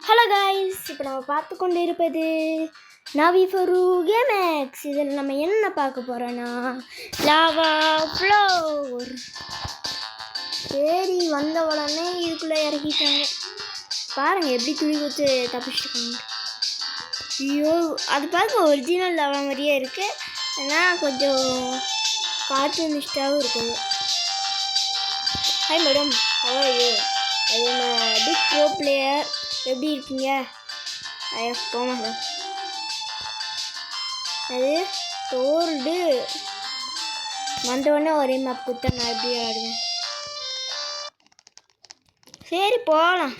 Hello guys, இப்போ நம்ம பார்த்து கொண்டு இருப்பது நாவி ஃபரு கேமேக்ஸ். இதில் நம்ம என்ன பார்க்க போகிறோன்னா லாவா ஃப்ளோர். சரி, வந்த உடனே இதுக்குள்ளே இறக்கிட்டாங்க. பாருங்கள் எப்படி துணி வச்சு தப்பிச்சுருக்காங்க. ஐயோ, அது பார்க்க ஒரிஜினல் லாவா மாதிரியே இருக்குது, ஆனால் கொஞ்சம் கார்ட்டூனிஸ்டாகவும் இருக்குது. Hi madam, hello. அது நம்ம பிக் ப்ரோ பிளேயர். எப்படி இருக்கீங்க? போங்க. அது தோல்டு வந்தோடனே ஒரே மேப் கொடுத்தா நான் எப்படி ஆடுவேன்? சரி போகலாம்.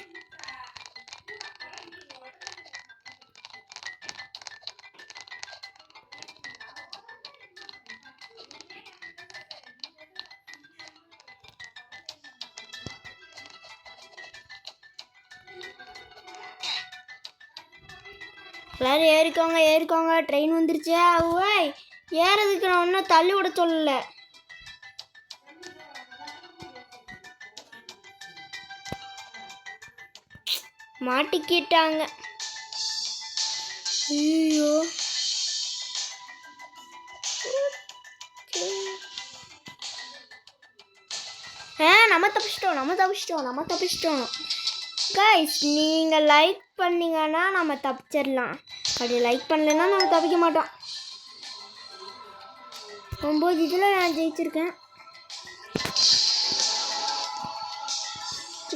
எல்லோரும் ஏறிக்கோங்க. ட்ரெயின் வந்துருச்சே. ஓய், ஏறதுக்கு நான் ஒன்றும் தள்ளி விட சொல்லலை. மாட்டிக்கிட்டாங்க. ஐயோ, நம்ம தப்பிச்சிட்டோம். கைஸ், நீங்கள் லைக் பண்ணிங்கன்னா நம்ம தப்பிச்சிடலாம். அப்படி லைக் பண்ணலைன்னா நம்ம தப்பிக்க மாட்டோம். 9 இதில் நான் ஜெயிச்சிருக்கேன்.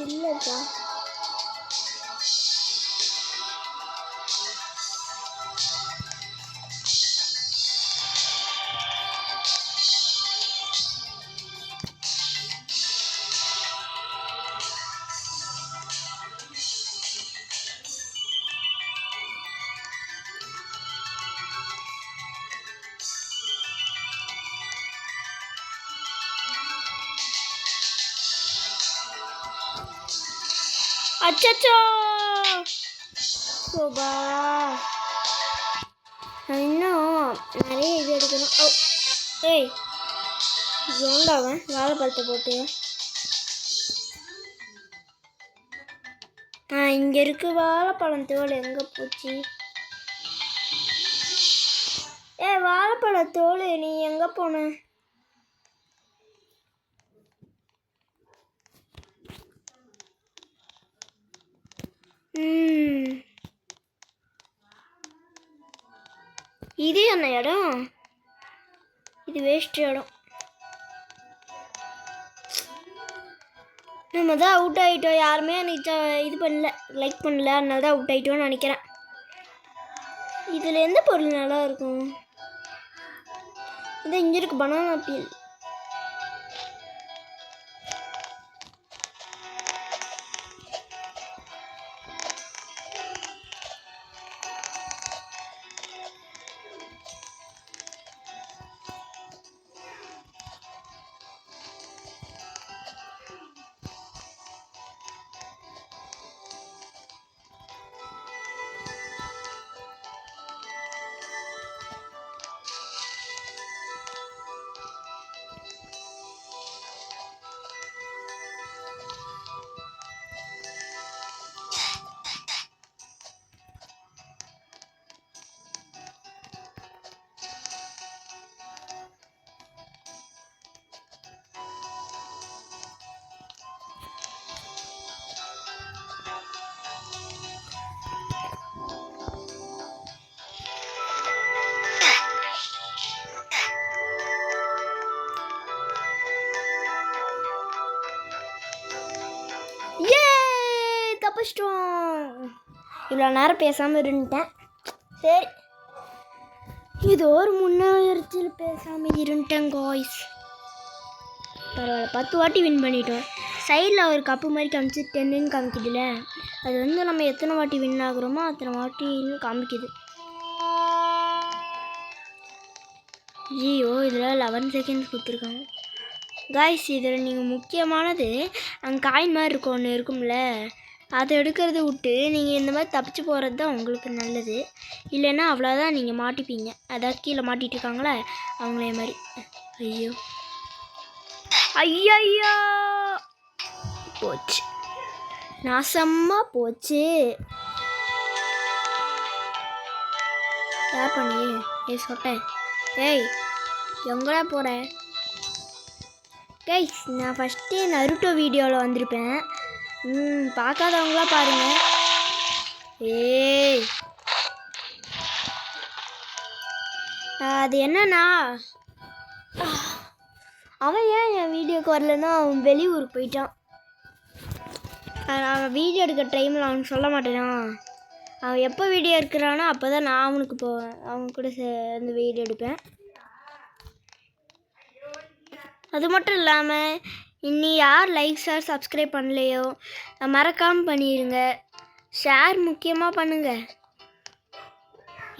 இல்லைக்கா, அச்சோ சோபா, நான் இன்னும் நிறைய இது எடுக்கணும். ஏய், ஏண்டாவன் வாழைப்பழத்தை போட்டு. இங்கே இருக்கு வாழைப்பழம் தோல். எங்கே போச்சு? வாழைப்பழ தோல், நீ எங்கே போன? இது என்ன இடம்? இது வேஸ்ட் இடம். நம்ம தான் அவுட் ஆகிட்டோம். யாருமே எனக்கு இது பண்ணல, லைக் பண்ணல. அதனால தான் அவுட் ஆகிட்டோன்னு நினைக்கிறேன். இதில் எந்த பொருள் நல்லா இருக்கும்? இந்த இங்கே இருக்கு பனானா பீல். இவ்வளோ நேரம் பேசாமல் இருந்துட்டேன். சரி, இது ஒரு முன்னேறத்தில் பேசாமல் இருந்துட்டேன் காய்ஸ். பரவாயில்ல, 10 வாட்டி வின் பண்ணிட்டோம். சைடில் ஒரு கப்பு மாதிரி காமிச்சு 10ன்னு காமிக்குதுல்ல, அது வந்து நம்ம எத்தனை வாட்டி வின் ஆகுறோமோ அத்தனை வாட்டின்னு காமிக்குது. ஐயோ, இதில் 11 செகண்ட்ஸ் கொடுத்துருக்காங்க காய்ஸ். இதில் நீங்கள் முக்கியமானது அங்கே காயின் மாதிரி இருக்கும், ஒன்று இருக்கும்ல, அதை எடுக்கிறத விட்டு நீங்கள் இந்த மாதிரி தப்பிச்சு போகிறது தான் உங்களுக்கு நல்லது. இல்லைன்னா அவ்வளோதான், நீங்கள் மாட்டிப்பீங்க. அதான் கீழே மாட்டிகிட்டு இருக்காங்களே அவங்களே மாதிரி. ஐயோ போச்சு, நாசமாக போச்சு. யார் பண்ணி ஏய் சொட்டேன் ஏய் எங்கடா போகிற கைஸ் நான் ஃபஸ்ட்டு நருட்டோ வீடியோவில் வந்திருப்பேன் பார்க்காதவங்களாம் பாருங்கள் ஏய் அது என்னன்னா அவன் ஏன் என் வீடியோக்கு வரலன்னா அவன் வெளியூருக்கு போயிட்டான் அவன் வீடியோ எடுக்கிற டைமில் அவனுக்கு சொல்ல மாட்டேனா அவன் எப்போ வீடியோ எடுக்கிறானோ அப்போ தான் நான் அவனுக்கு போவேன் அவன் கூட சேர்ந்து வீடியோ எடுப்பேன் அது மட்டும் இல்லாமல் இன்னி யார் லைக் ஷேர் சப்ஸ்கிரைப் பண்ணலையோ மறக்காமல் பண்ணிடுங்க ஷேர் முக்கியமாக பண்ணுங்கள்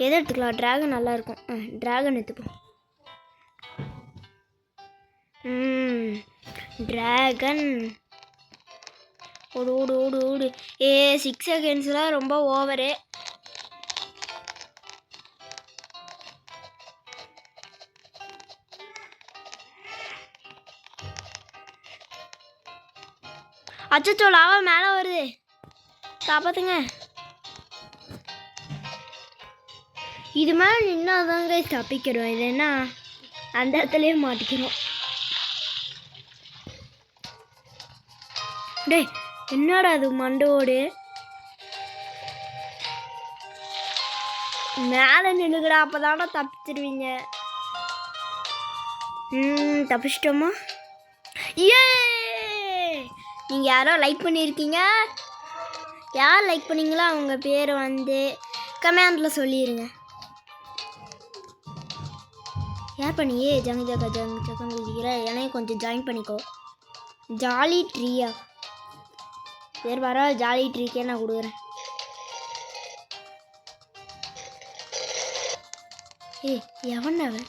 எதை எடுத்துக்கலாம் ட்ராகன் நல்லாயிருக்கும் ட்ராகன் எடுத்துப்போம் ட்ராகன் ஓடு ஓடு ஓடு ஓடு 6 செகண்ட்ஸ்லாம் ரொம்ப ஓவரு அச்சோ லாவா மேலே வருது காப்பாற்றுங்க இது மேலே நின்னாதாங்க தப்பிக்கிறோம் இல்லைன்னா அந்த இடத்துலையே மாட்டிக்கிறோம் டேய் என்னடா அது மண்டோடு மேலே நின்றுக்கடா அப்போ தானே தப்பிச்சிருவீங்க தப்பிச்சிட்டோமா ஏ நீங்கள் யாரோ லைக் பண்ணியிருக்கீங்க யார் லைக் பண்ணீங்களோ அவங்க பேரை வந்து கமெண்டில் சொல்லிடுங்க யார் பண்ணியே ஜங்கு ஜக்கன் இருக்கிற என்னையும் கொஞ்சம் ஜாயின் பண்ணிக்கோ ஜாலி ட்ரீயா பேர் வர ஜாலி ட்ரீக்கே நான் கொடுக்குறேன் ஏய் எவன் அவன்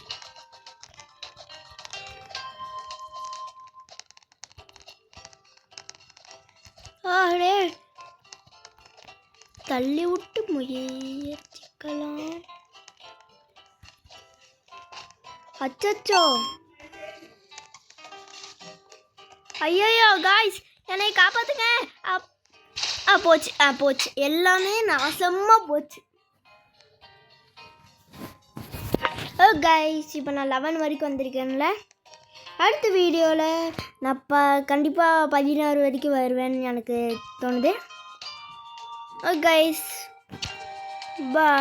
ஆடே தள்ளி விட்டு முயற்சிக்கலாம் அச்சோ ஐயோ காய்ஸ் என்னை காப்பாத்துங்க போச்சு போச்சு எல்லாமே நாசமாக போச்சு கைஸ் இப்போ நான் 11 வரைக்கும் வந்திருக்கேன்ல அடுத்த வீடியோவில் நான் கண்டிப்பாக 16 வரைக்கும் வருவேன்னு எனக்கு தோணுது கைஸ் பாய்